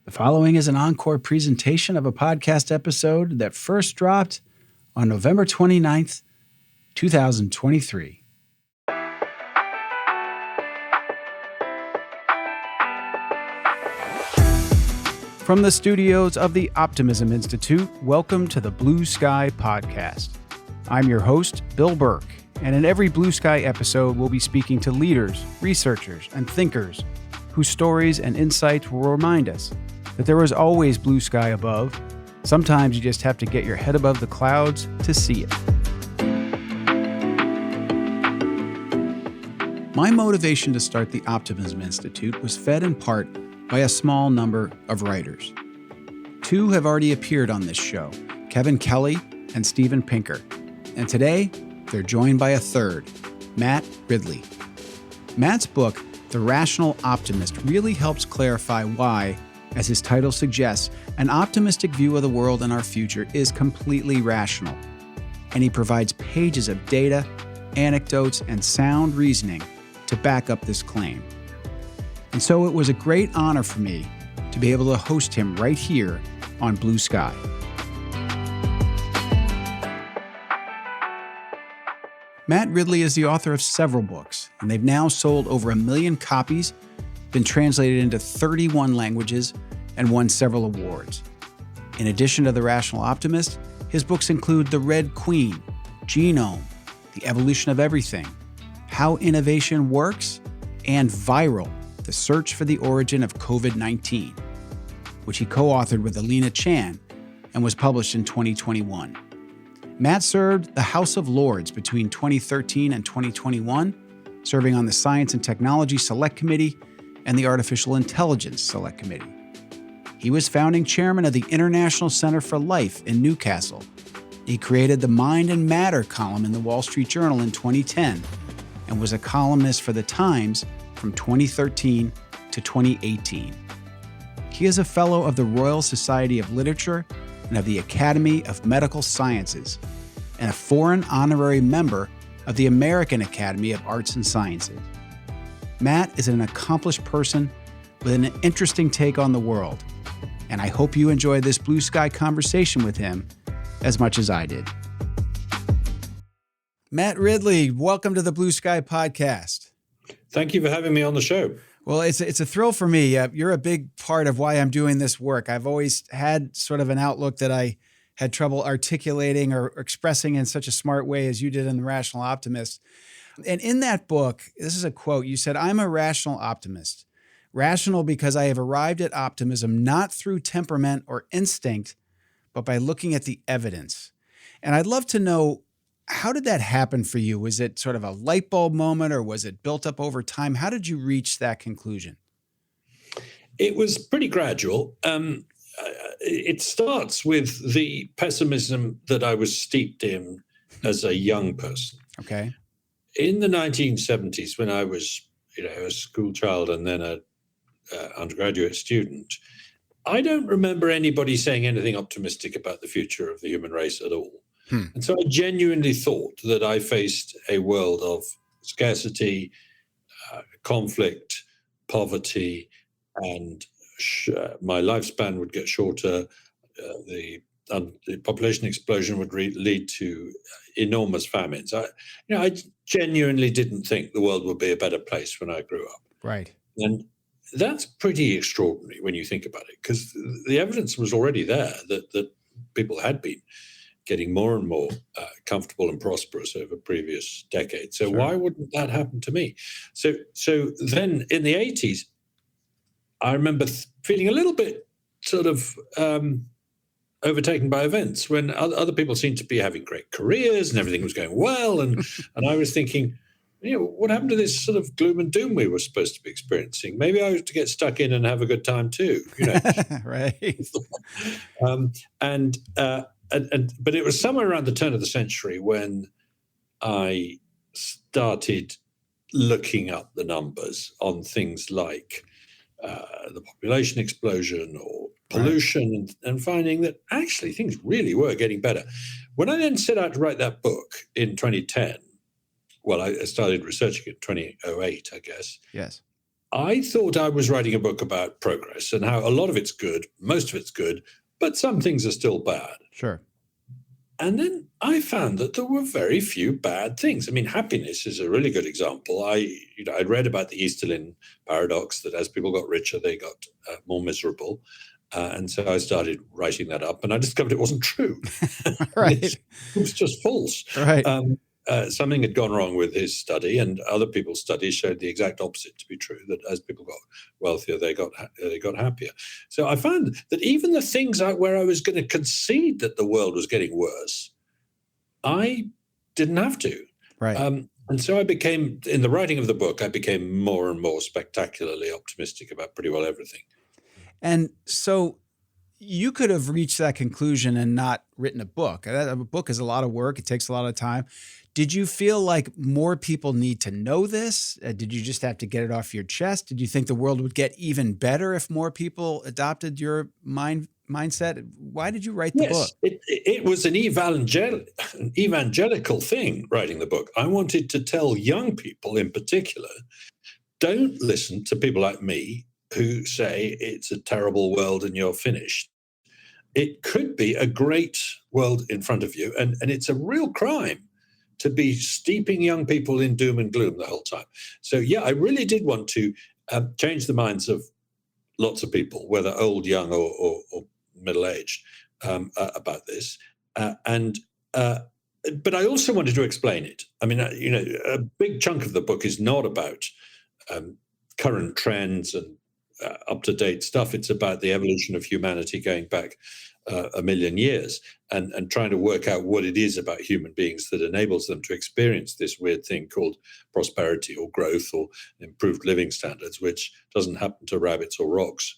The following is an encore presentation of a podcast episode that first dropped on November 29th, 2023. From the studios of the Optimism Institute, welcome to the Blue Sky Podcast. I'm your host, Bill Burke, and in every Blue Sky episode, we'll be speaking to leaders, researchers, and thinkers whose stories and insights will remind us that there is always blue sky above. Sometimes you just have to get your head above the clouds to see it. My motivation to start the Optimism Institute was fed in part by a small number of writers. Two have already appeared on this show, Kevin Kelly and Steven Pinker. And today, they're joined by a third, Matt Ridley. Matt's book, The Rational Optimist, really helps clarify why, as his title suggests, an optimistic view of the world and our future is completely rational. And he provides pages of data, anecdotes, and sound reasoning to back up this claim. And so it was a great honor for me to be able to host him right here on Blue Sky. Matt Ridley is the author of several books, and they've now sold over 1 million copies, been translated into 31 languages, and won several awards. In addition to The Rational Optimist, his books include The Red Queen, Genome, The Evolution of Everything, How Innovation Works, and Viral, The Search for the Origin of COVID-19, which he co-authored with Alina Chan and was published in 2021. Matt served the House of Lords between 2013 and 2021, serving on the Science and Technology Select Committee and the Artificial Intelligence Select Committee. He was founding chairman of the International Center for Life in Newcastle. He created the Mind and Matter column in the Wall Street Journal in 2010 and was a columnist for The Times from 2013 to 2018. He is a fellow of the Royal Society of Literature and of the Academy of Medical Sciences, and a foreign honorary member of the American Academy of Arts and Sciences. Matt is an accomplished person with an interesting take on the world, and I hope you enjoy this Blue Sky conversation with him as much as I did. Matt Ridley, welcome to the Blue Sky Podcast. Thank you for having me on the show. Well, it's a thrill for me. You're a big part of why I'm doing this work. I've always had sort of an outlook that I had trouble articulating or expressing in such a smart way as you did in The Rational Optimist. And in that book, this is a quote, you said, "I'm a rational optimist. Rational because I have arrived at optimism not through temperament or instinct, but by looking at the evidence." And I'd love to know, how did that happen for you? Was it sort of a light bulb moment, or was it built up over time? How did you reach that conclusion? It was pretty gradual. It starts with the pessimism that I was steeped in as a young person. Okay. In the 1970s, when I was, a school child and then an undergraduate student, I don't remember anybody saying anything optimistic about the future of the human race at all. And so I genuinely thought that I faced a world of scarcity, conflict, poverty, and my lifespan would get shorter. The population explosion would lead to enormous famines. I genuinely didn't think the world would be a better place when I grew up. Right. And that's pretty extraordinary when you think about it, because the evidence was already there that people had been getting more and more comfortable and prosperous over previous decades. So Why wouldn't that happen to me? So then in the 80s, I remember feeling a little bit sort of overtaken by events when other people seemed to be having great careers and everything was going well. And I was thinking, what happened to this sort of gloom and doom we were supposed to be experiencing? Maybe I was to get stuck in and have a good time too, Right. But it was somewhere around the turn of the century when I started looking up the numbers on things like the population explosion or pollution, and finding that actually things really were getting better. When I then set out to write that book in 2010, well, I started researching it in 2008, I guess. Yes. I thought I was writing a book about progress and how a lot of it's good, most of it's good, but some things are still bad. Sure. And then I found that there were very few bad things. I mean, happiness is a really good example. I'd read about the Easterlin paradox, that as people got richer, they got more miserable. And so I started writing that up, and I discovered it wasn't true. Right. It was just false. Right. Something had gone wrong with his study, and other people's studies showed the exact opposite to be true, that as people got wealthier, they got happier. So I found that even the things where I was going to concede that the world was getting worse, I didn't have to. Right. And so in the writing of the book, I became more and more spectacularly optimistic about pretty well everything. And so you could have reached that conclusion and not written a book. A book is a lot of work. It takes a lot of time. Did you feel like more people need to know this? Did you just have to get it off your chest? Did you think the world would get even better if more people adopted your mindset? Why did you write the book? It was an evangelical thing, writing the book. I wanted to tell young people in particular, don't listen to people like me who say it's a terrible world and you're finished. It could be a great world in front of you, and it's a real crime to be steeping young people in doom and gloom the whole time. So, yeah, I really did want to change the minds of lots of people, whether old, young, or middle-aged, about this. But I also wanted to explain it. I mean, a big chunk of the book is not about current trends and up-to-date stuff. It's about the evolution of humanity going back a million years, and trying to work out what it is about human beings that enables them to experience this weird thing called prosperity or growth or improved living standards, which doesn't happen to rabbits or rocks.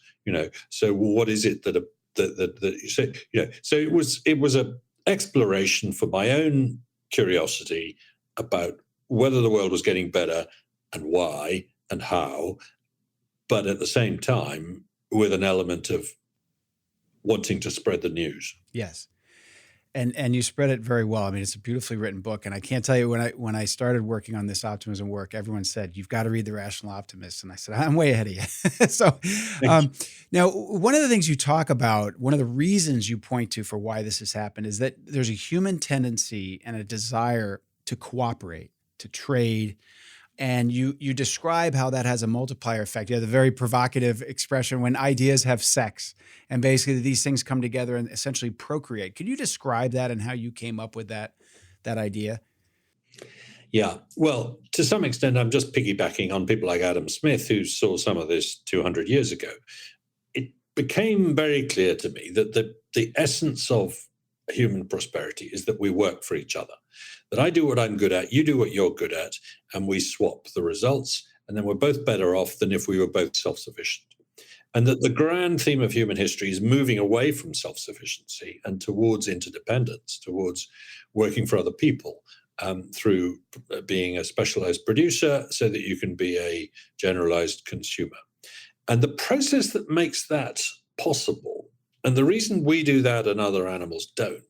So what is it that you say? So it was a exploration for my own curiosity about whether the world was getting better and why and how, but at the same time with an element of wanting to spread the news. Yes. And you spread it very well. I mean, it's a beautifully written book. And I can't tell you, when I started working on this optimism work, everyone said, you've got to read The Rational Optimist. And I said, I'm way ahead of you. So now, one of the things you talk about, one of the reasons you point to for why this has happened is that there's a human tendency and a desire to cooperate, to trade. And you describe how that has a multiplier effect. You have the very provocative expression, when ideas have sex, and basically these things come together and essentially procreate. Could you describe that and how you came up with that idea? Yeah, well, to some extent, I'm just piggybacking on people like Adam Smith, who saw some of this 200 years ago. It became very clear to me that the essence of human prosperity is that we work for each other. That I do what I'm good at, you do what you're good at, and we swap the results, and then we're both better off than if we were both self-sufficient. And that the grand theme of human history is moving away from self-sufficiency and towards interdependence, towards working for other people, through being a specialized producer so that you can be a generalized consumer. And the process that makes that possible, and the reason we do that and other animals don't,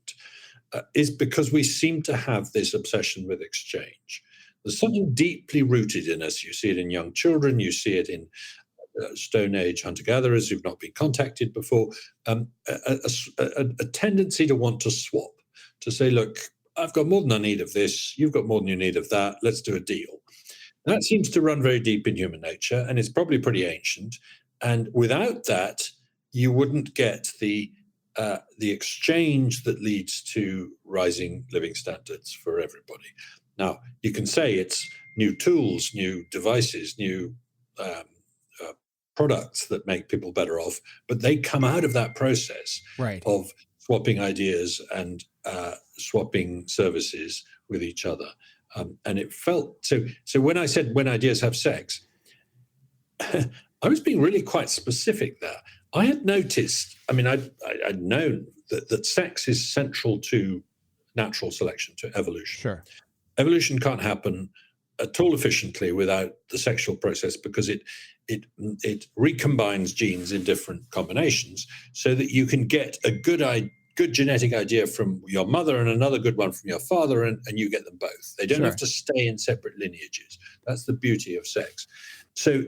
is because we seem to have this obsession with exchange. There's something deeply rooted in us. You see it in young children. You see it in Stone Age hunter-gatherers who've not been contacted before. A tendency to want to swap, to say, look, I've got more than I need of this. You've got more than you need of that. Let's do a deal. That seems to run very deep in human nature, and it's probably pretty ancient. And without that, you wouldn't get the exchange that leads to rising living standards for everybody. Now, you can say it's new tools, new devices, new products that make people better off, but they come out of that process of swapping ideas and swapping services with each other. And it felt so when I said when ideas have sex, I was being really quite specific there. I had noticed, I'd known that sex is central to natural selection, to evolution. Sure. Evolution can't happen at all efficiently without the sexual process, because it recombines genes in different combinations so that you can get a good genetic idea from your mother and another good one from your father, and you get them both. They don't have to stay in separate lineages. That's the beauty of sex. So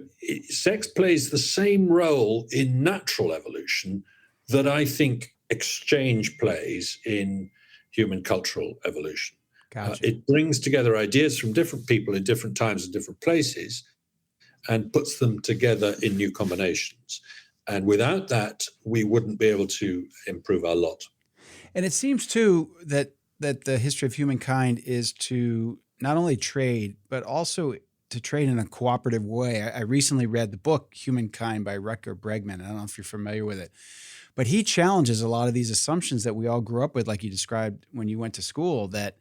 sex plays the same role in natural evolution that I think exchange plays in human cultural evolution. Gotcha. It brings together ideas from different people in different times and different places and puts them together in new combinations. And without that, we wouldn't be able to improve our lot. And it seems too that the history of humankind is to not only trade, but also to trade in a cooperative way. I recently read the book Humankind by Rutger Bregman. I don't know if you're familiar with it, but he challenges a lot of these assumptions that we all grew up with, like you described when you went to school. That,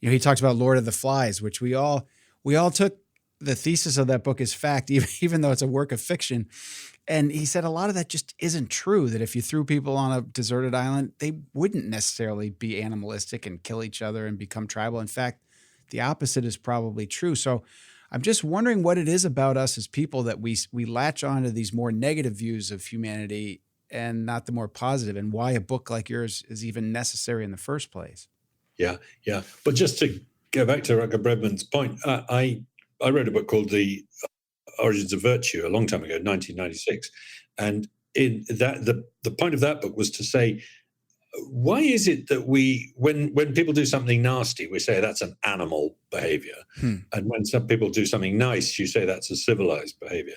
you know, he talks about Lord of the Flies, which we all took the thesis of that book as fact, even though it's a work of fiction. And he said a lot of that just isn't true, that if you threw people on a deserted island, they wouldn't necessarily be animalistic and kill each other and become tribal. In fact, the opposite is probably true. So I'm just wondering what it is about us as people that we latch on to these more negative views of humanity and not the more positive, and why a book like yours is even necessary in the first place. Yeah. But just to go back to Rutger Bregman's point, I wrote a book called The Origins of Virtue a long time ago, 1996. And in that, the point of that book was to say, why is it that when people do something nasty, we say that's an animal behavior. And when some people do something nice, you say that's a civilized behavior.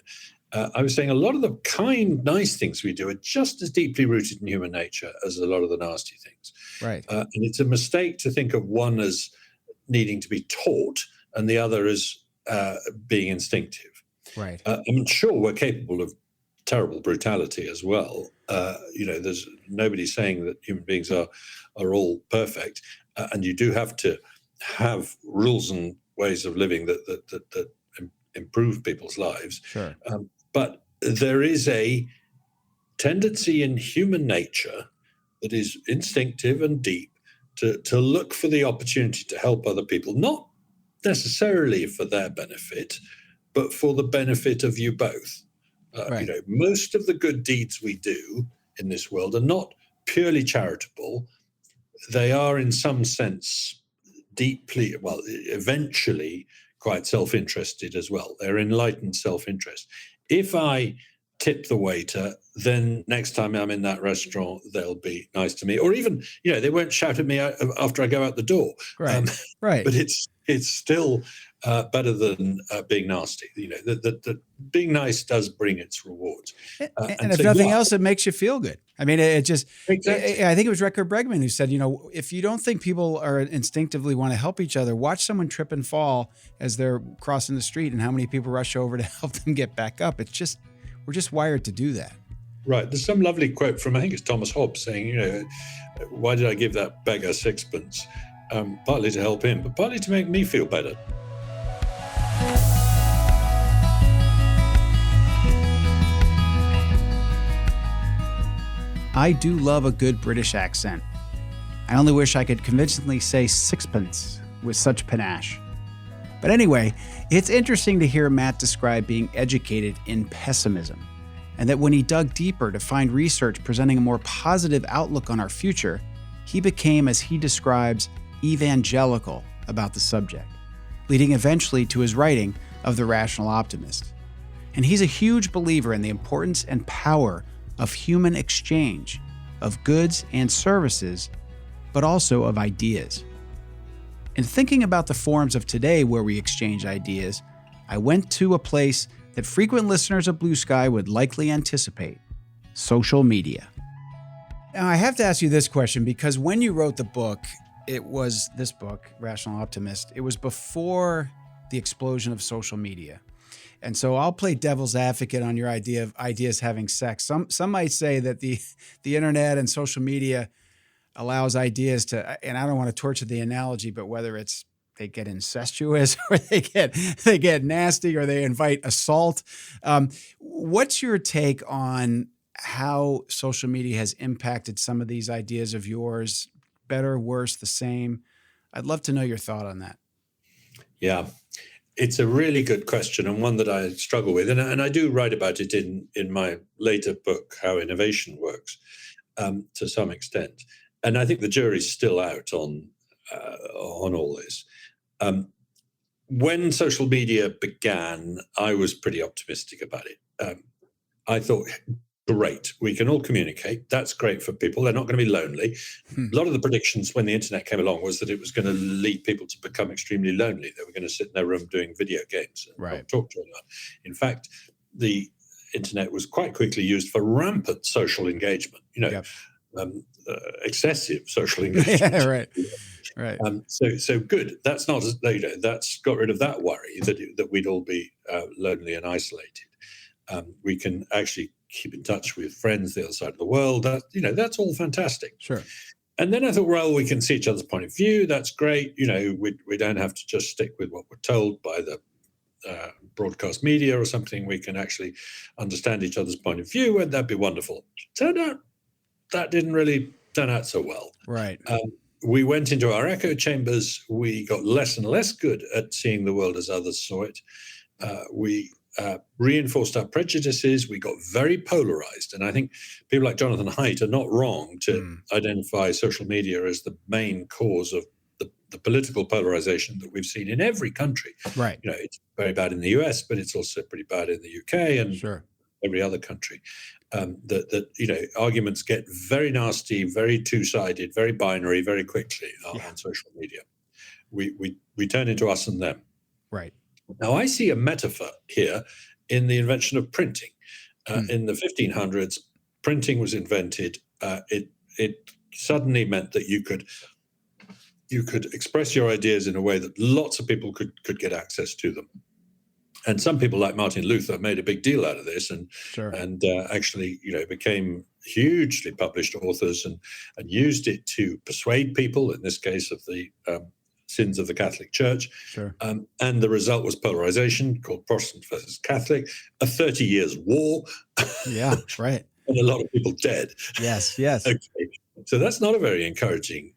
I was saying a lot of the kind, nice things we do are just as deeply rooted in human nature as a lot of the nasty things. Right. And it's a mistake to think of one as needing to be taught and the other as being instinctive. Right. I'm sure we're capable of terrible brutality as well. There's nobody saying that human beings are all perfect, and you do have to have rules and ways of living that improve people's lives. Sure. But there is a tendency in human nature that is instinctive and deep to look for the opportunity to help other people, not necessarily for their benefit, but for the benefit of you both. Right. Most of the good deeds we do in this world are not purely charitable. They are, in some sense, deeply, well, eventually quite self-interested as well. They're enlightened self-interest. If I tip the waiter, then next time I'm in that restaurant, they'll be nice to me. Or even, they won't shout at me after I go out the door. Right. Right. But it's still better than being nasty. That being nice does bring its rewards. And if nothing else, it makes you feel good. I mean, it just, exactly. I think it was Rutger Bregman who said, if you don't think people are instinctively want to help each other, watch someone trip and fall as they're crossing the street and how many people rush over to help them get back up. It's just, we're just wired to do that. Right. There's some lovely quote from, I think it's Thomas Hobbes, saying, why did I give that beggar sixpence? Partly to help him, but partly to make me feel better. I do love a good British accent. I only wish I could convincingly say sixpence with such panache. But anyway, it's interesting to hear Matt describe being educated in pessimism, and that when he dug deeper to find research presenting a more positive outlook on our future, he became, as he describes, evangelical about the subject, leading eventually to his writing of The Rational Optimist. And he's a huge believer in the importance and power of human exchange, of goods and services, but also of ideas. In thinking about the forums of today where we exchange ideas, I went to a place that frequent listeners of Blue Sky would likely anticipate: social media. Now, I have to ask you this question, because when you wrote the book, it was this book, Rational Optimist, it was before the explosion of social media. And so I'll play devil's advocate on your idea of ideas having sex. Some might say that the internet and social media allows ideas to, and I don't want to torture the analogy, but whether it's they get incestuous or they get nasty or they invite assault. What's your take on how social media has impacted some of these ideas of yours? Better, worse, the same? I'd love to know your thought on that. Yeah. It's a really good question, and one that I struggle with. And I do write about it in my later book, How Innovation Works, to some extent. And I think the jury's still out on all this. when social media began, I was pretty optimistic about it. I thought, great, we can all communicate. That's great for people. They're not going to be lonely. A lot of the predictions when the internet came along was that it was going to lead people to become extremely lonely. They were going to sit in their room doing video games and not talk to anyone. In fact, the internet was quite quickly used for rampant social engagement, excessive social engagement. Right. So good. That's not, that's got rid of that worry that we'd all be lonely and isolated. We can actually keep in touch with friends the other side of the world. That's all fantastic. Sure. And then I thought, well, we can see each other's point of view. That's great. We don't have to just stick with what we're told by the broadcast media or something. We can actually understand each other's point of view, and that'd be wonderful. Turned out that didn't really turn out so well. Right. We went into our echo chambers. We got less and less good at seeing the world as others saw it. We reinforced our prejudices. We got very polarized. And I think people like Jonathan Haidt are not wrong to identify social media as the main cause of the political polarization that we've seen in every country. Right. It's very bad in the US, but it's also pretty bad in the UK and every other country. That arguments get very nasty, very two-sided, very binary, very quickly on social media. We turn into us and them. Right. Now, I see a metaphor here in the invention of printing. In the 1500s, printing was invented. It suddenly meant that you could express your ideas in a way that lots of people could get access to them. And some people like Martin Luther made a big deal out of this and actually, became hugely published authors and used it to persuade people, in this case of the sins of the Catholic Church. Sure. And the result was polarization, called Protestant versus Catholic, a 30 years war. Yeah, right. And a lot of people dead. Yes. Okay. So that's not a very encouraging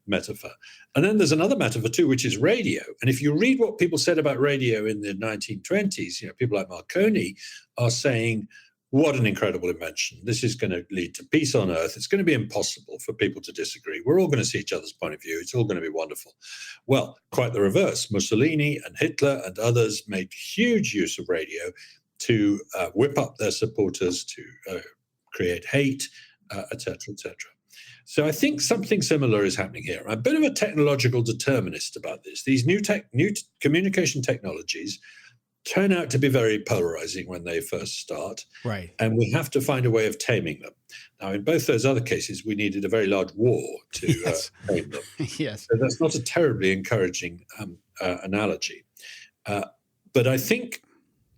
metaphor. And then there's another metaphor too, which is radio. And if you read what people said about radio in the 1920s, people like Marconi are saying, what an incredible invention. This is going to lead to peace on earth. It's going to be impossible for people to disagree. We're all going to see each other's point of view. It's all going to be wonderful. Well, quite the reverse. Mussolini and Hitler and others made huge use of radio to whip up their supporters, to create hate, et cetera, et cetera. So I think something similar is happening here. I'm a bit of a technological determinist about this. These new communication technologies turn out to be very polarizing when they first start. Right. And we have to find a way of taming them. Now, in both those other cases, we needed a very large war to tame them. Yes. So that's not a terribly encouraging analogy. But I think,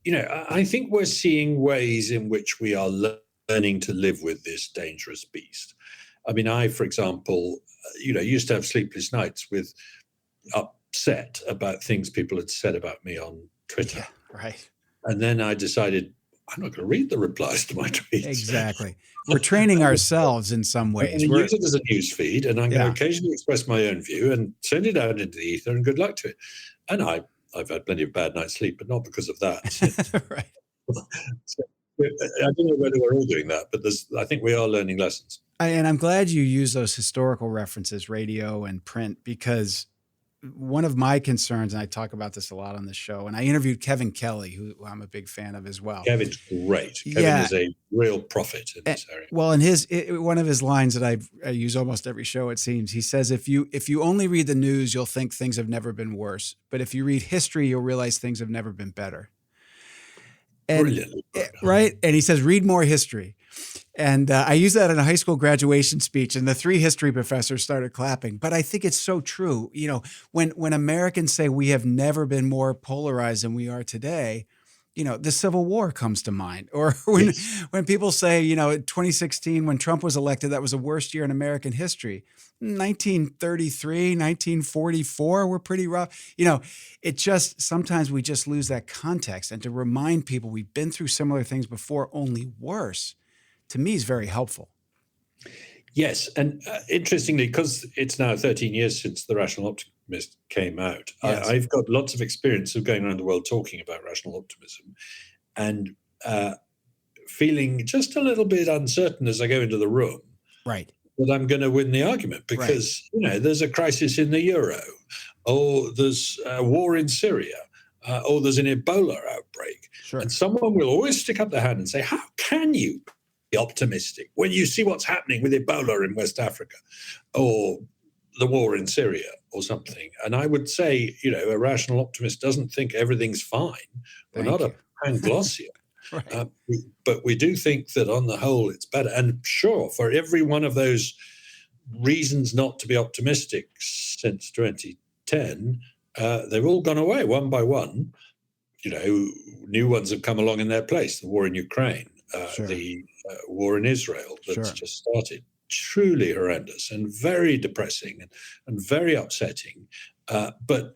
I think we're seeing ways in which we are learning to live with this dangerous beast. I mean, I, for example, used to have sleepless nights with upset about things people had said about me on Twitter. Yeah, right. And then I decided I'm not going to read the replies to my tweets. Exactly. We're training ourselves in some ways. I'm going to use it as a news feed, and I'm going to occasionally express my own view and send it out into the ether, and good luck to it. And I've had plenty of bad night's sleep, but not because of that. Right. So, I don't know whether we're all doing that, but I think we are learning lessons. And I'm glad you use those historical references, radio and print, because one of my concerns, and I talk about this a lot on the show, and I interviewed Kevin Kelly, who I'm a big fan of as well. Kevin's great. Kevin is a real prophet in this area. Well, and one of his lines that I use almost every show, it seems, he says, if you only read the news, you'll think things have never been worse. But if you read history, you'll realize things have never been better. And, brilliant. Right? And he says, read more history. And I used that in a high school graduation speech, and the 3 history professors started clapping. But I think it's so true. When Americans say we have never been more polarized than we are today, the Civil War comes to mind. Or when people say, 2016, when Trump was elected, that was the worst year in American history. 1933, 1944 were pretty rough. It just, sometimes we just lose that context. And to remind people we've been through similar things before, only worse, to me is very helpful. Yes. And interestingly, because it's now 13 years since the Rational Optimist came out, yes. I've got lots of experience of going around the world talking about rational optimism and feeling just a little bit uncertain as I go into the room. Right. That I'm going to win the argument because, there's a crisis in the euro oh, there's a war in Syria, oh, there's an Ebola outbreak. Sure. And someone will always stick up their hand and say, how can you be optimistic when you see what's happening with Ebola in West Africa or the war in Syria or something? And I would say, a rational optimist doesn't think everything's fine. We're not a Panglossian. Right. But we do think that on the whole, it's better. And sure, for every one of those reasons not to be optimistic since 2010, they've all gone away one by one. New ones have come along in their place. The war in Ukraine, Sure. the war in Israel that's Sure. just started. Truly horrendous and very depressing and very upsetting, but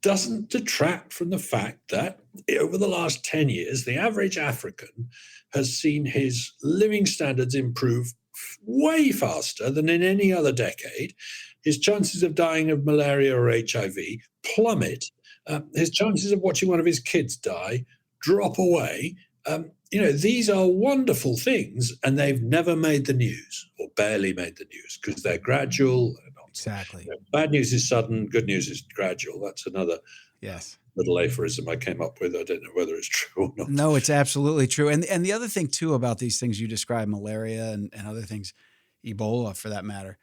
doesn't detract from the fact that over the last 10 years, the average African has seen his living standards improve way faster than in any other decade. His chances of dying of malaria or HIV plummet. His chances of watching one of his kids die drop away. These are wonderful things, and they've never made the news or barely made the news because they're gradual. Exactly. Bad news is sudden, good news is gradual. That's another little aphorism I came up with. I don't know whether it's true or not. No, it's absolutely true. And the other thing, too, about these things you describe, malaria and other things, Ebola for that matter,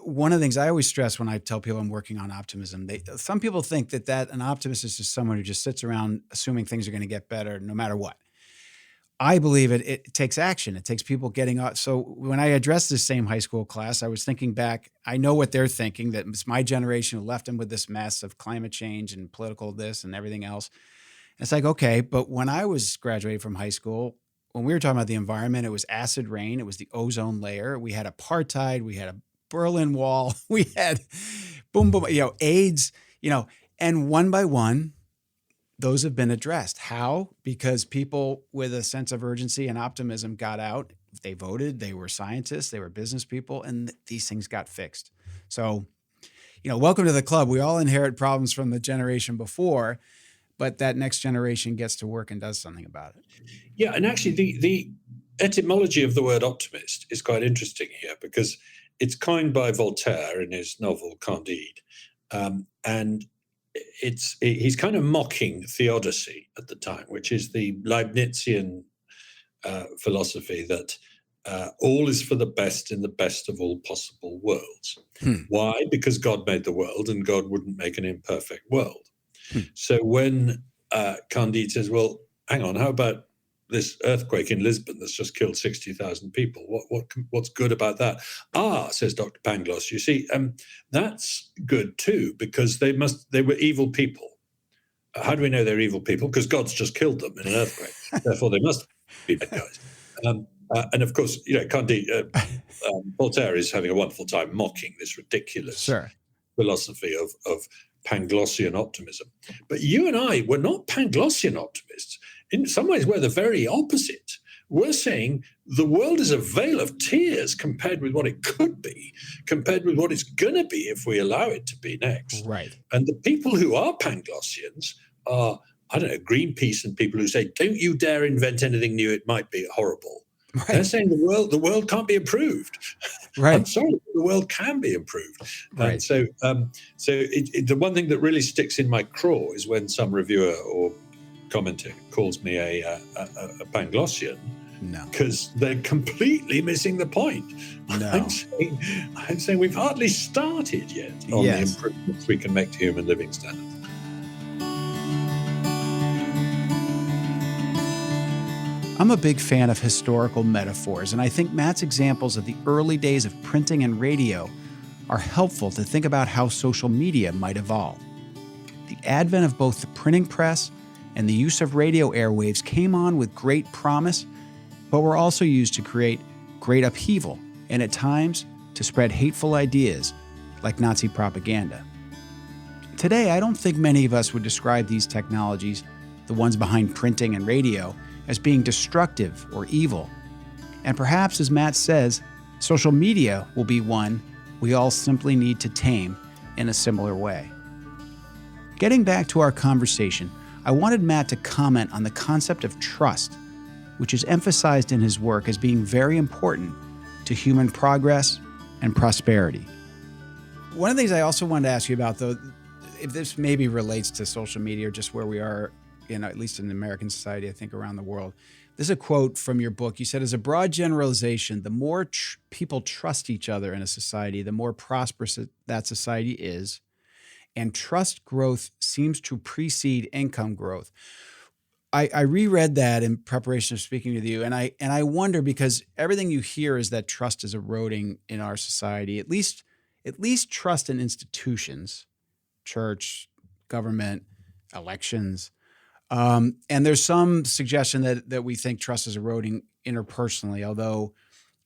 one of the things I always stress when I tell people I'm working on optimism, some people think that an optimist is just someone who just sits around assuming things are going to get better no matter what. I believe it takes action. It takes people getting out. So when I addressed this same high school class, I was thinking back. I know what they're thinking, that it's my generation who left them with this mess of climate change and political this and everything else. And it's like, okay, but when I was graduating from high school, when we were talking about the environment, it was acid rain. It was the ozone layer. We had apartheid. We had a Berlin Wall. We had boom, boom, AIDS, and one by one, those have been addressed. How? Because people with a sense of urgency and optimism got out. They voted. They were scientists. They were business people. And these things got fixed. So, welcome to the club. We all inherit problems from the generation before, but that next generation gets to work and does something about it. Yeah. And actually, the etymology of the word optimist is quite interesting here because it's coined by Voltaire in his novel Candide. And he's kind of mocking theodicy at the time, which is the Leibnizian philosophy that all is for the best in the best of all possible worlds. Why? Because God made the world and God wouldn't make an imperfect world. So when Candide says, well, hang on, how about this earthquake in Lisbon that's just killed 60,000 people? What's good about that? Says Dr. Pangloss, you see, that's good too, because they were evil people. How do we know they're evil people? Because God's just killed them in an earthquake. Therefore, they must be bad guys. And of course, Candide, Voltaire is having a wonderful time mocking this ridiculous philosophy of Panglossian optimism. But you and I were not Panglossian optimists. In some ways, we're the very opposite. We're saying the world is a vale of tears compared with what it could be, compared with what it's going to be if we allow it to be next. Right. And the people who are Panglossians are, Greenpeace and people who say, don't you dare invent anything new, it might be horrible. Right. They're saying the world can't be improved. Right. I'm sorry, the world can be improved. Right. And so the one thing that really sticks in my craw is when some reviewer or commenter calls me a Panglossian. No. Because they're completely missing the point. No. I'm saying we've hardly started yet on the improvements we can make to human living standards. I'm a big fan of historical metaphors, and I think Matt's examples of the early days of printing and radio are helpful to think about how social media might evolve. The advent of both the printing press and the use of radio airwaves came on with great promise, but were also used to create great upheaval and at times to spread hateful ideas like Nazi propaganda. Today, I don't think many of us would describe these technologies, the ones behind printing and radio, as being destructive or evil. And perhaps, as Matt says, social media will be one we all simply need to tame in a similar way. Getting back to our conversation, I wanted Matt to comment on the concept of trust, which is emphasized in his work as being very important to human progress and prosperity. One of the things I also wanted to ask you about, though, if this maybe relates to social media or just where we are, at least in American society, I think around the world. This is a quote from your book. You said, as a broad generalization, the more people trust each other in a society, the more prosperous that society is. And trust growth seems to precede income growth. I reread that in preparation of speaking with you, and I wonder, because everything you hear is that trust is eroding in our society, at least trust in institutions, church, government, elections. And there's some suggestion that we think trust is eroding interpersonally, although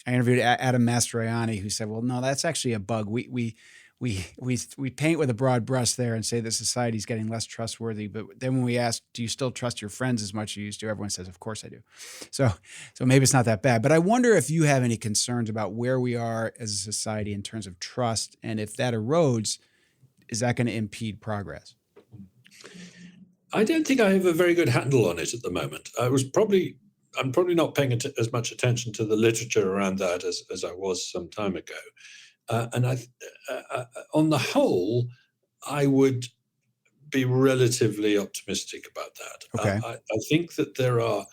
I interviewed Adam Mastroianni, who said, well, no, that's actually a bug. We paint with a broad brush there and say that society is getting less trustworthy. But then when we ask, do you still trust your friends as much as you used to? Everyone says, of course I do. So maybe it's not that bad. But I wonder if you have any concerns about where we are as a society in terms of trust. And if that erodes, is that going to impede progress? I don't think I have a very good handle on it at the moment. I'm probably not paying as much attention to the literature around that as I was some time ago. And on the whole, I would be relatively optimistic about that. Okay. I think that there are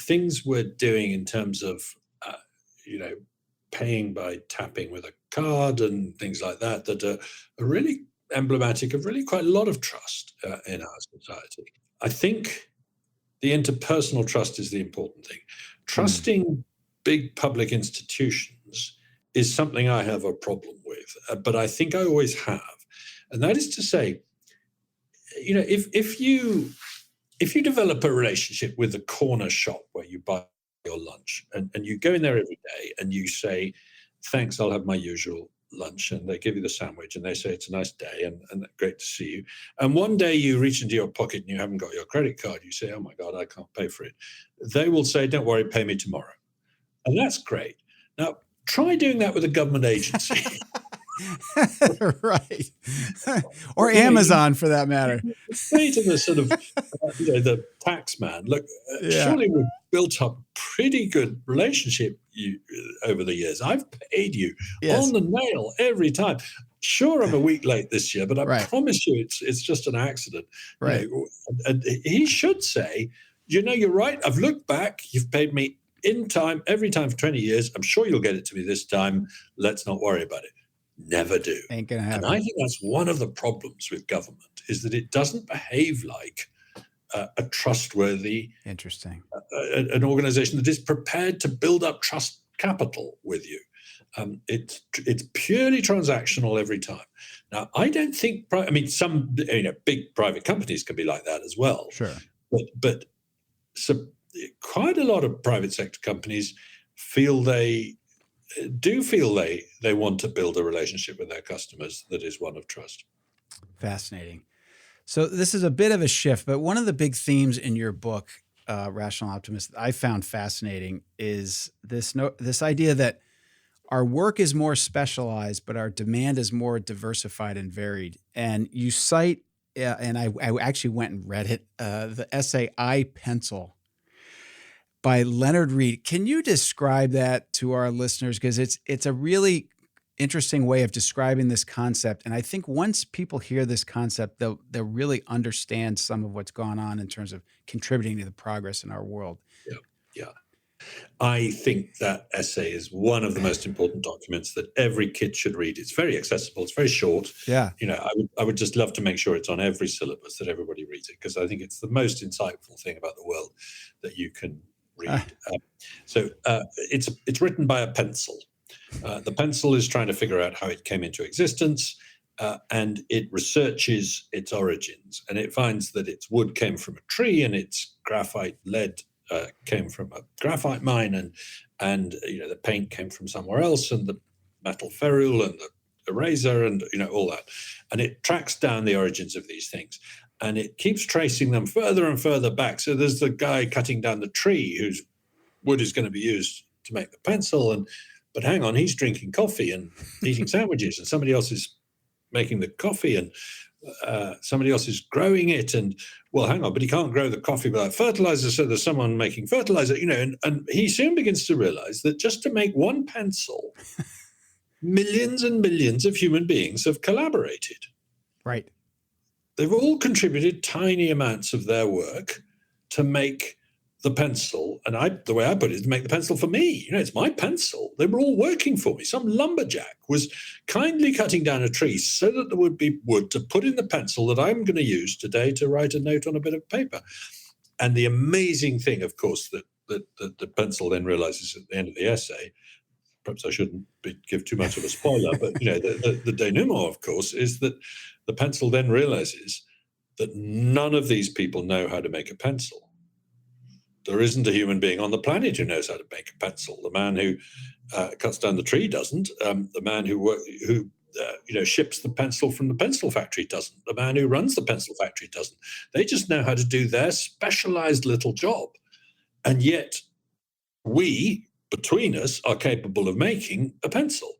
things we're doing in terms of, paying by tapping with a card and things like that are really emblematic of really quite a lot of trust in our society. I think the interpersonal trust is the important thing. Trusting big public institutions is something I have a problem with, but I think I always have. And that is to say, if you develop a relationship with the corner shop where you buy your lunch and you go in there every day and you say, thanks, I'll have my usual lunch, and they give you the sandwich and they say it's a nice day and great to see you. And one day you reach into your pocket and you haven't got your credit card. You say, oh my God, I can't pay for it. They will say, don't worry, pay me tomorrow. And that's great. Now, try doing that with a government agency. Right. Or Amazon, for that matter. Say to the sort of, the tax man, look, surely we've built up pretty good relationship over the years. I've paid you on the nail every time. Sure, I'm a week late this year, but I promise you it's just an accident. Right. And he should say, you're right. I've looked back. You've paid me in time, every time for 20 years. I'm sure you'll get it to me this time. Let's not worry about it. Never do. Ain't gonna happen. And I think that's one of the problems with government, is that it doesn't behave like a trustworthy, an organization that is prepared to build up trust capital with you. It's purely transactional every time. Now, I don't think. Some big private companies can be like that as well. Sure, but so quite a lot of private sector companies feel they want to build a relationship with their customers that is one of trust. Fascinating. So this is a bit of a shift, but one of the big themes in your book, Rational Optimist, that I found fascinating is this idea that our work is more specialized, but our demand is more diversified and varied. And you cite, and I actually went and read it, the essay "I Pencil" by Leonard Read. Can you describe that to our listeners? Because it's a really interesting way of describing this concept. And I think once people hear this concept, they'll really understand some of what's gone on in terms of contributing to the progress in our world. Yeah. I think that essay is one of the most important documents that every kid should read. It's very accessible. It's very short. Yeah. I would just love to make sure it's on every syllabus, that everybody reads it, because I think it's the most insightful thing about the world that you can read. It's written by a pencil. The pencil is trying to figure out how it came into existence, and it researches its origins, and it finds that its wood came from a tree, and its graphite lead came from a graphite mine, and the paint came from somewhere else, and the metal ferrule and the eraser and all that, and it tracks down the origins of these things. And it keeps tracing them further and further back. So there's the guy cutting down the tree whose wood is going to be used to make the pencil. But hang on, he's drinking coffee and eating sandwiches, and somebody else is making the coffee, and somebody else is growing it. And well, hang on, but he can't grow the coffee without fertilizer. So there's someone making fertilizer, and he soon begins to realize that just to make one pencil, millions and millions of human beings have collaborated. Right. They've all contributed tiny amounts of their work to make the pencil. And the way I put it is to make the pencil for me. It's my pencil. They were all working for me. Some lumberjack was kindly cutting down a tree so that there would be wood to put in the pencil that I'm going to use today to write a note on a bit of paper. And the amazing thing, of course, that the pencil then realizes at the end of the essay, perhaps I shouldn't give too much of a spoiler, but the denouement, of course, is that the pencil then realizes that none of these people know how to make a pencil. There isn't a human being on the planet who knows how to make a pencil. The man who cuts down the tree doesn't. The man who ships the pencil from the pencil factory doesn't. The man who runs the pencil factory doesn't. They just know how to do their specialized little job. And yet we, between us, are capable of making a pencil.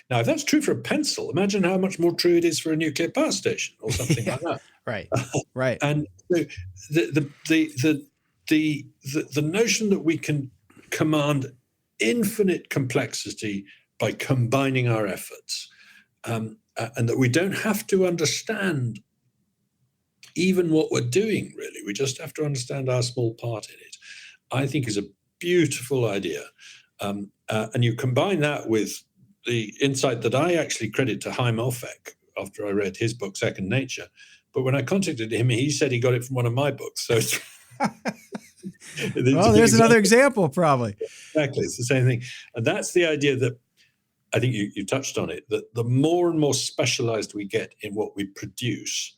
Now, if that's true for a pencil, imagine how much more true it is for a nuclear power station or something like that. Right. And the notion that we can command infinite complexity by combining our efforts, and that we don't have to understand even what we're doing, really. We just have to understand our small part in it, I think is a beautiful idea. And you combine that with the insight that I actually credit to Chaim Ophek after I read his book, Second Nature. But when I contacted him, he said he got it from one of my books. So it's well, there's another example, probably. Exactly. It's the same thing. And that's the idea that I think you touched on it, that the more and more specialized we get in what we produce,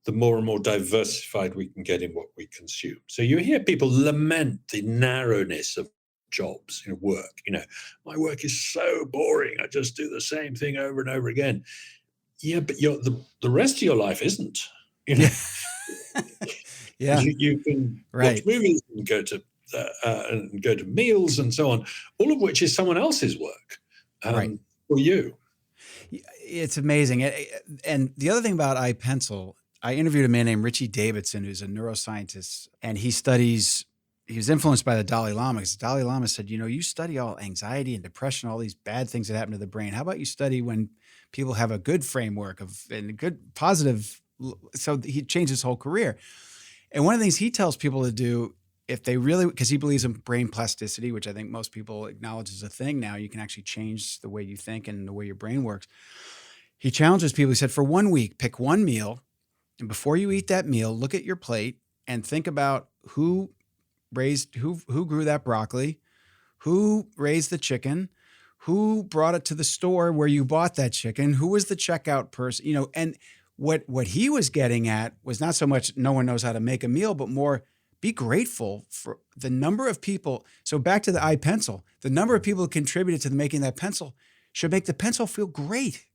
the more and more diversified we can get in what we consume. So you hear people lament the narrowness of jobs, work. My work is so boring. I just do the same thing over and over again. Yeah, but the rest of your life isn't. Yeah. You can watch movies and go to meals and so on, all of which is someone else's work for you. It's amazing. And the other thing about iPencil, I interviewed a man named Richie Davidson, who's a neuroscientist, and he was influenced by the Dalai Lama, because the Dalai Lama said, you study all anxiety and depression, all these bad things that happen to the brain. How about you study when people have a good framework and a good positive? So he changed his whole career. And one of the things he tells people to do, if they really, because he believes in brain plasticity, which I think most people acknowledge is a thing now, you can actually change the way you think and the way your brain works. He challenges people. He said, for 1 week, pick one meal. And before you eat that meal, look at your plate and think about who grew that broccoli, who raised the chicken, who brought it to the store where you bought that chicken, who was the checkout person, and what he was getting at was not so much no one knows how to make a meal, but more be grateful for the number of people. So back to the iPencil, the number of people who contributed to making that pencil should make the pencil feel great,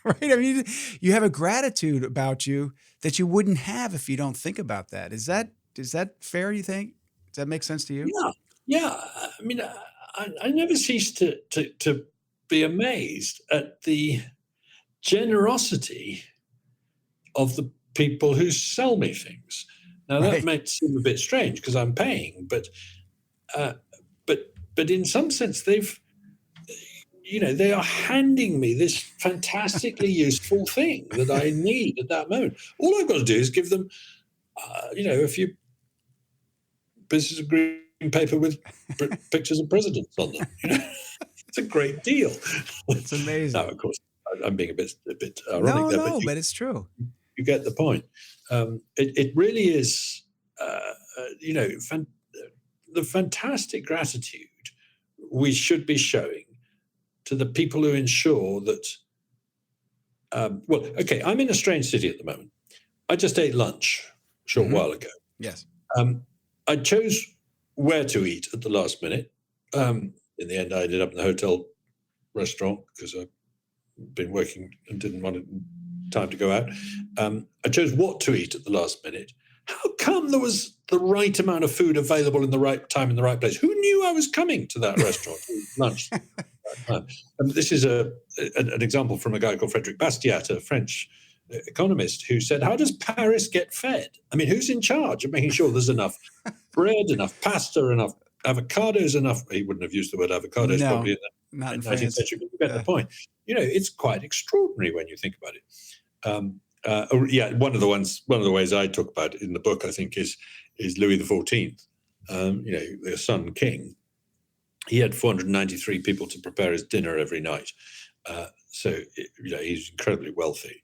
right? I mean, you have a gratitude about you that you wouldn't have if you don't think about that. Is that fair, you think? Does that make sense to you? Yeah. I mean, I never cease to be amazed at the generosity of the people who sell me things. Now that might seem a bit strange because I'm paying, but in some sense they are handing me this fantastically useful thing that I need at that moment. All I've got to do is give them, a few pieces of green paper with pictures of presidents on them. It's a great deal. It's amazing. Now, of course, I'm being a bit ironic there, but it's true. You get the point. It really is, the fantastic gratitude we should be showing to the people who ensure that. I'm in a strange city at the moment. I just ate lunch a short while ago. Yes. I chose where to eat at the last minute. In the end, I ended up in the hotel restaurant because I've been working and didn't want time to go out. I chose what to eat at the last minute. How come there was the right amount of food available in the right time in the right place? Who knew I was coming to that restaurant to eat lunch? And this is an example from a guy called Frédéric Bastiat, a French economist, who said, how does Paris get fed? I mean, who's in charge of making sure there's enough bread, enough pasta, enough avocados, enough... He wouldn't have used the word avocados probably in the 19th century, but you get the point. it's quite extraordinary when you think about it. One of the ways I talk about it in the book, I think, is Louis XIV. The Sun King. He had 493 people to prepare his dinner every night. So he's incredibly wealthy,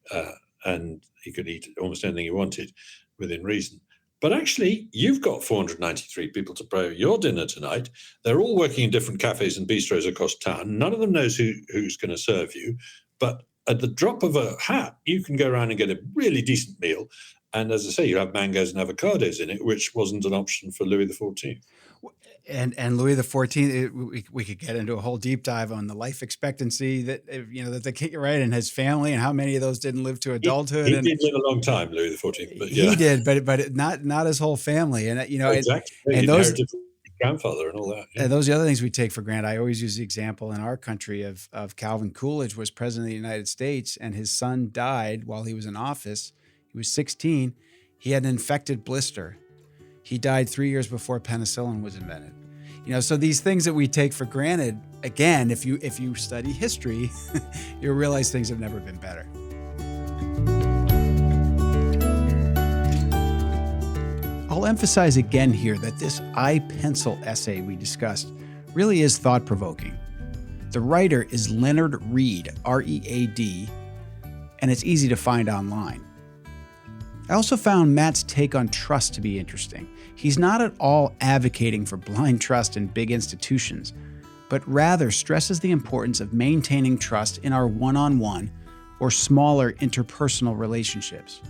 and he could eat almost anything he wanted within reason. But actually, you've got 493 people to prepare your dinner tonight. They're all working in different cafes and bistros across town. None of them knows who's going to serve you. But at the drop of a hat, you can go around and get a really decent meal. And as I say, you have mangoes and avocados in it, which wasn't an option for Louis XIV. And Louis XIV, we could get into a whole deep dive on the life expectancy that the king, right, and his family, and how many of those didn't live to adulthood. He did live a long time, Louis XIV. But he did, but not his whole family, and exactly. And those grandfather and all that. And those are the other things we take for granted. I always use the example in our country of Calvin Coolidge was president of the United States, and his son died while he was in office. He was 16. He had an infected blister. He died 3 years before penicillin was invented. So these things that we take for granted, again, if you study history, you'll realize things have never been better. I'll emphasize again here that this I-pencil essay we discussed really is thought-provoking. The writer is Leonard Read, R-E-A-D, and it's easy to find online. I also found Matt's take on trust to be interesting. He's not at all advocating for blind trust in big institutions, but rather stresses the importance of maintaining trust in our one-on-one or smaller interpersonal relationships.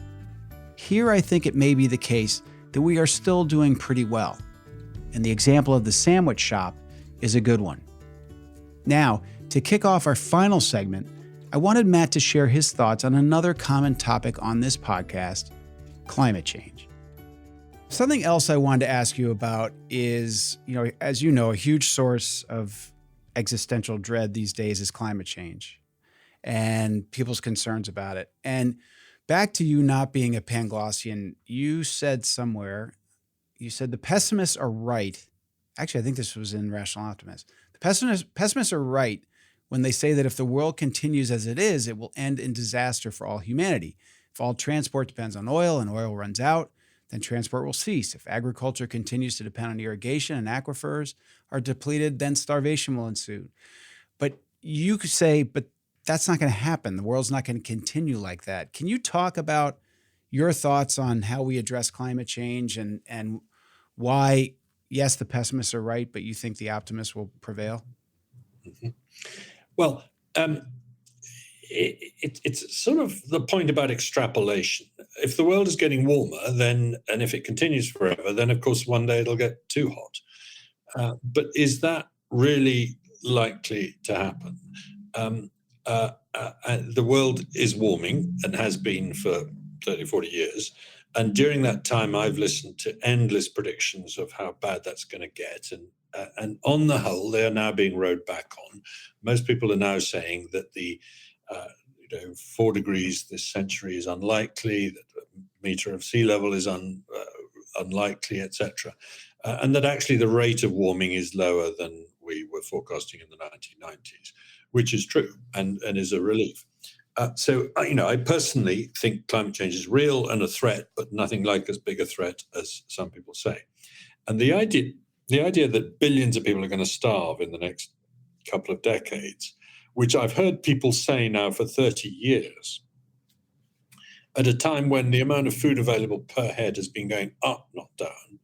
Here, I think it may be the case that we are still doing pretty well, and the example of the sandwich shop is a good one. Now, to kick off our final segment, I wanted Matt to share his thoughts on another common topic on this podcast, climate change. Something else I wanted to ask you about is, as you know, a huge source of existential dread these days is climate change and people's concerns about it. And back to you not being a Panglossian, you said the pessimists are right. Actually, I think this was in Rational Optimist. The pessimists are right when they say that if the world continues as it is, it will end in disaster for all humanity. If all transport depends on oil and oil runs out, then transport will cease. If agriculture continues to depend on irrigation and aquifers are depleted, then starvation will ensue. But you could say, but that's not going to happen. The world's not going to continue like that. Can you talk about your thoughts on how we address climate change and why, yes, the pessimists are right, but you think the optimists will prevail? Mm-hmm. Well, it's sort of the point about extrapolation. If the world is getting warmer, and if it continues forever, then of course one day it'll get too hot. But is that really likely to happen? The world is warming and has been for 30, 40 years. And during that time, I've listened to endless predictions of how bad that's going to get. And on the whole, they are now being rowed back on. Most people are now saying that the 4 degrees this century is unlikely, that a meter of sea level is unlikely, etc. And that actually the rate of warming is lower than we were forecasting in the 1990s, which is true and is a relief. So I personally think climate change is real and a threat, but nothing like as big a threat as some people say. And the idea that billions of people are going to starve in the next couple of decades, which I've heard people say now for 30 years, at a time when the amount of food available per head has been going up, not down,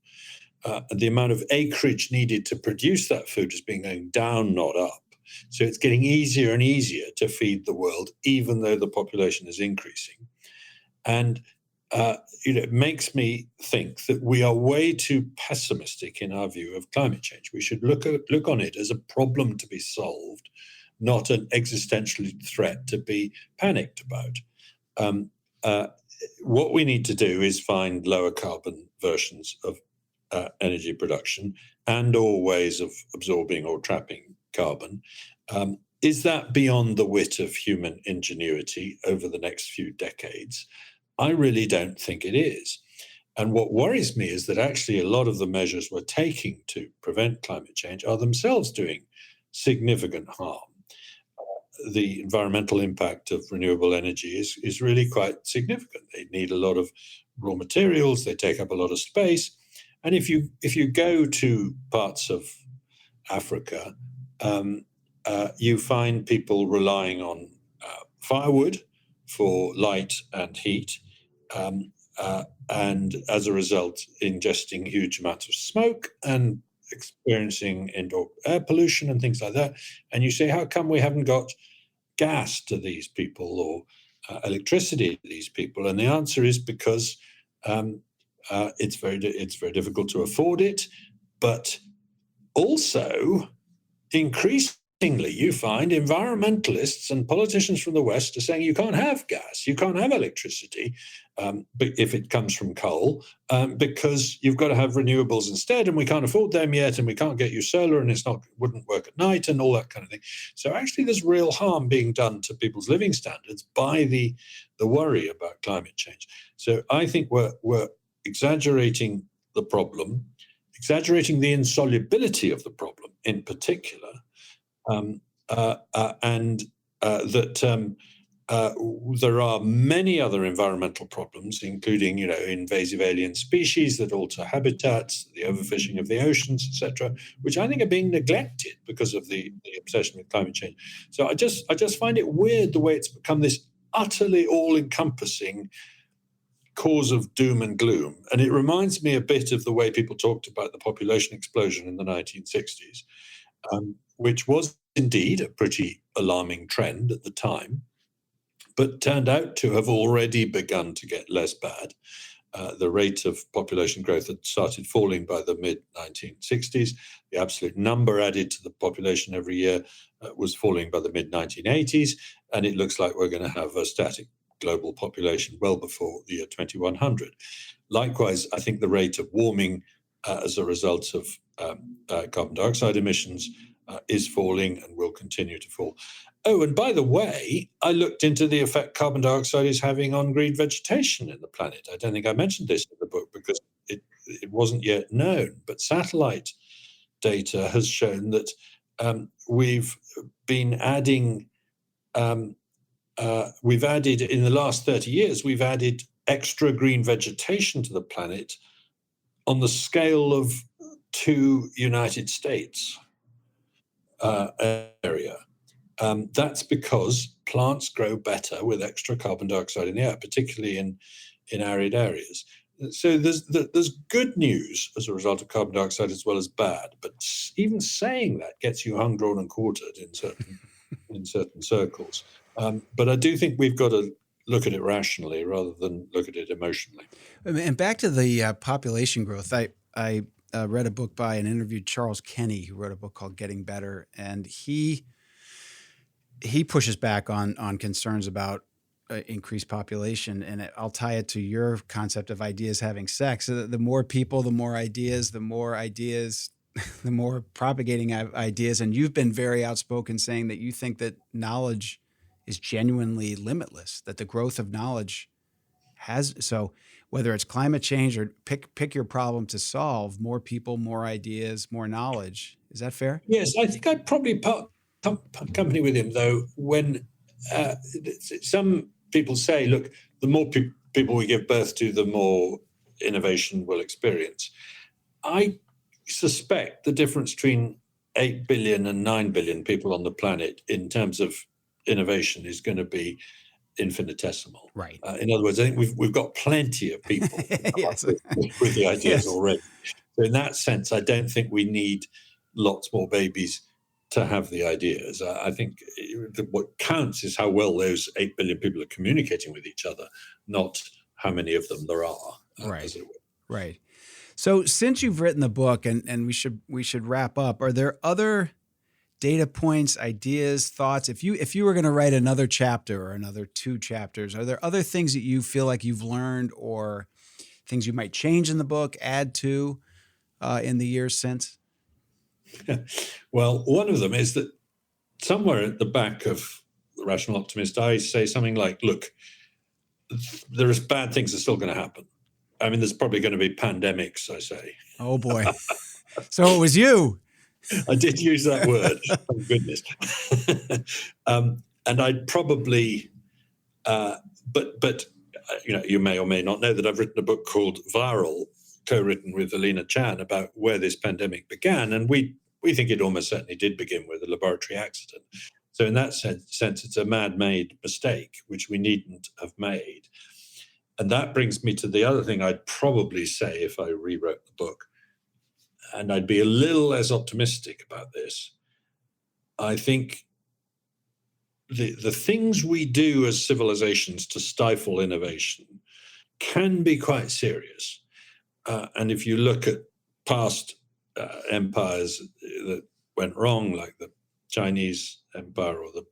and the amount of acreage needed to produce that food has been going down, not up. So it's getting easier and easier to feed the world, even though the population is increasing. And it makes me think that we are way too pessimistic in our view of climate change. We should look on it as a problem to be solved, not an existential threat to be panicked about. What we need to do is find lower carbon versions of energy production and or ways of absorbing or trapping carbon. Is that beyond the wit of human ingenuity over the next few decades? I really don't think it is. And what worries me is that actually a lot of the measures we're taking to prevent climate change are themselves doing significant harm. the environmental impact of renewable energy is really quite significant. They need a lot of raw materials. They take up a lot of space. And if you go to parts of Africa, you find people relying on firewood for light and heat, and as a result, ingesting huge amounts of smoke and experiencing indoor air pollution and things like that. And you say, how come we haven't got gas to these people or electricity to these people? And the answer is because it's very difficult to afford it, but also increasingly you find environmentalists and politicians from the West are saying you can't have gas, you can't have electricity, but if it comes from coal, because you've got to have renewables instead, and we can't afford them yet, and we can't get you solar, and wouldn't work at night, and all that kind of thing. So actually, there's real harm being done to people's living standards by the worry about climate change. So I think we're exaggerating the problem, exaggerating the insolubility of the problem in particular, and that there are many other environmental problems, including, invasive alien species that alter habitats, the overfishing of the oceans, etc., which I think are being neglected because of the obsession with climate change. So I just find it weird the way it's become this utterly all-encompassing cause of doom and gloom. And it reminds me a bit of the way people talked about the population explosion in the 1960s, which was indeed a pretty alarming trend at the time, but turned out to have already begun to get less bad. The rate of population growth had started falling by the mid-1960s. The absolute number added to the population every year was falling by the mid-1980s, and it looks like we're going to have a static global population well before the year 2100. Likewise, I think the rate of warming as a result of carbon dioxide emissions is falling and will continue to fall. Oh, and by the way, I looked into the effect carbon dioxide is having on green vegetation in the planet. I don't think I mentioned this in the book because it wasn't yet known, but satellite data has shown that we've been adding, we've added, in the last 30 years, we've added extra green vegetation to the planet on the scale of 2 United States area. That's because plants grow better with extra carbon dioxide in the air, particularly in arid areas. So there's good news as a result of carbon dioxide as well as bad. But even saying that gets you hung, drawn, and quartered in certain circles. But I do think we've got to look at it rationally rather than look at it emotionally. And back to the population growth, I read a book by and interviewed Charles Kenny, who wrote a book called Getting Better, and he pushes back on concerns about increased population, and I'll tie it to your concept of ideas having sex. So the more people, the more ideas, the more propagating ideas. And you've been very outspoken saying that you think that knowledge is genuinely limitless, that the growth of knowledge has, so whether it's climate change or pick your problem to solve, more people, more ideas, more knowledge. Is that fair? Yes, I think I'd probably part company with him, though, when some people say, look, the more people we give birth to, the more innovation we'll experience. I suspect the difference between 8 billion and 9 billion people on the planet in terms of innovation is going to be infinitesimal. Right. In other words, I think we've got plenty of people yes. with the ideas already. So in that sense, I don't think we need lots more babies to have the ideas. I think what counts is how well those 8 billion people are communicating with each other, not how many of them there are. Right. As it were. Right. So since you've written the book, and we should wrap up, are there other data points, ideas, thoughts? If you were going to write another chapter or another 2 chapters, are there other things that you feel like you've learned or things you might change in the book, add to in the years since? Well, one of them is that somewhere at the back of the Rational Optimist, I say something like, look, there's bad things are still going to happen. I mean, there's probably going to be pandemics, I say. Oh, boy. So it was you. I did use that word. Thank goodness. And I'd probably, but you may or may not know that I've written a book called Viral, co-written with Alina Chan, about where this pandemic began. And we think it almost certainly did begin with a laboratory accident. So in that sense, it's a man-made mistake, which we needn't have made. And that brings me to the other thing I'd probably say if I rewrote the book, and I'd be a little less optimistic about this. I think the things we do as civilizations to stifle innovation can be quite serious. And if you look at past empires that went wrong, like the Chinese Empire or the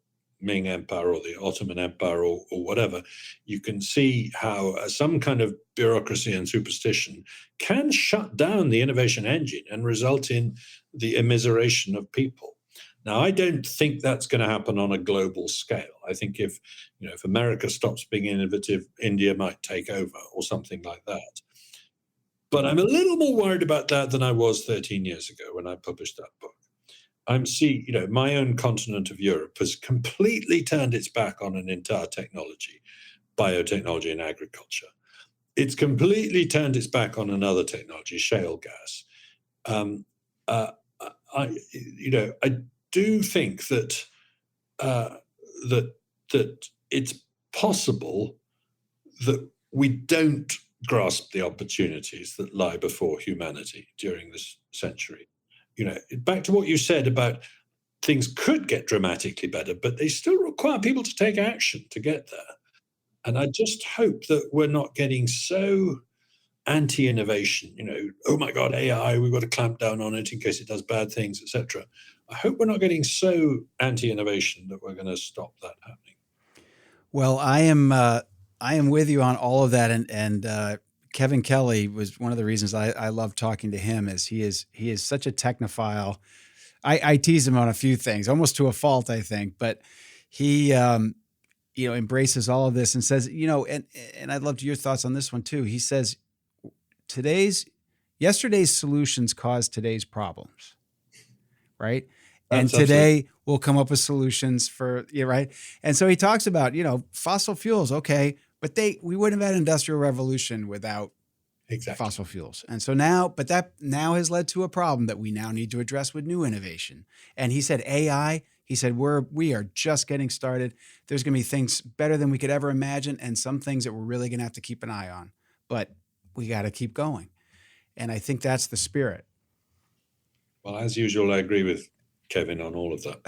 Ming Empire or the Ottoman Empire or whatever, you can see how some kind of bureaucracy and superstition can shut down the innovation engine and result in the immiseration of people. Now, I don't think that's going to happen on a global scale. I think if America stops being innovative, India might take over or something like that. But I'm a little more worried about that than I was 13 years ago when I published that book. I'm seeing, my own continent of Europe has completely turned its back on an entire technology, biotechnology and agriculture. It's completely turned its back on another technology, shale gas. I do think that that it's possible that we don't grasp the opportunities that lie before humanity during this century. Back to what you said about things could get dramatically better, but they still require people to take action to get there. And I just hope that we're not getting so anti-innovation, oh my God, AI, we've got to clamp down on it in case it does bad things, etc. I hope we're not getting so anti-innovation that we're going to stop that happening. Well, I am with you on all of that, and Kevin Kelly was one of the reasons I love talking to him. Is he is such a technophile. I tease him on a few things, almost to a fault, I think, but he embraces all of this and says, and I'd love your thoughts on this one too. He says yesterday's solutions cause today's problems, right? And today we'll come up with solutions for right. And so he talks about fossil fuels, okay, but we wouldn't have had an industrial revolution without fossil fuels. And so that now has led to a problem that we now need to address with new innovation. And he said AI. He said we are just getting started. There's going to be things better than we could ever imagine, and some things that we're really going to have to keep an eye on. But we got to keep going. And I think that's the spirit. Well, as usual, I agree with Kevin on all of that.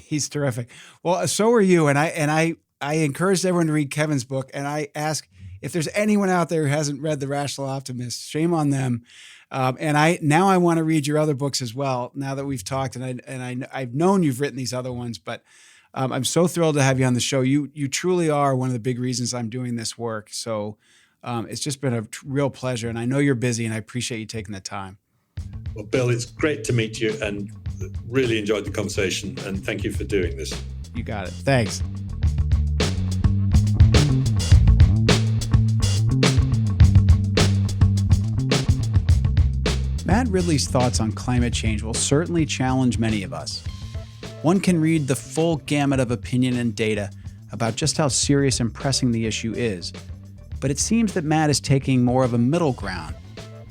He's terrific. Well, so are you. And I encouraged everyone to read Kevin's book. And I ask if there's anyone out there who hasn't read The Rational Optimist, shame on them. And I want to read your other books as well. Now that we've talked, and I've known you've written these other ones, but I'm so thrilled to have you on the show. You truly are one of the big reasons I'm doing this work. So it's just been a real pleasure. And I know you're busy, and I appreciate you taking the time. Well, Bill, it's great to meet you and really enjoyed the conversation. And thank you for doing this. You got it. Thanks. Matt Ridley's thoughts on climate change will certainly challenge many of us. One can read the full gamut of opinion and data about just how serious and pressing the issue is, but it seems that Matt is taking more of a middle ground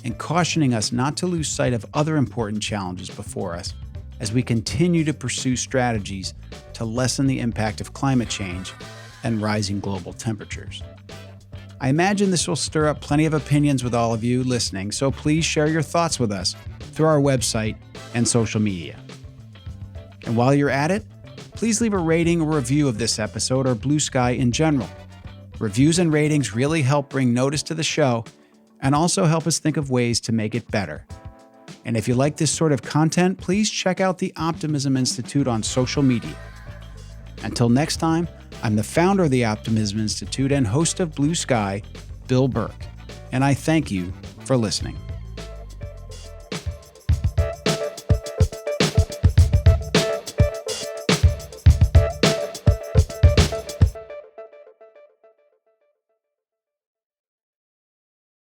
and cautioning us not to lose sight of other important challenges before us as we continue to pursue strategies to lessen the impact of climate change and rising global temperatures. I imagine this will stir up plenty of opinions with all of you listening, so please share your thoughts with us through our website and social media. And while you're at it, please leave a rating or review of this episode or Blue Sky in general. Reviews and ratings really help bring notice to the show and also help us think of ways to make it better. And if you like this sort of content, please check out the Optimism Institute on social media. Until next time, I'm the founder of the Optimism Institute and host of Blue Sky, Bill Burke, and I thank you for listening.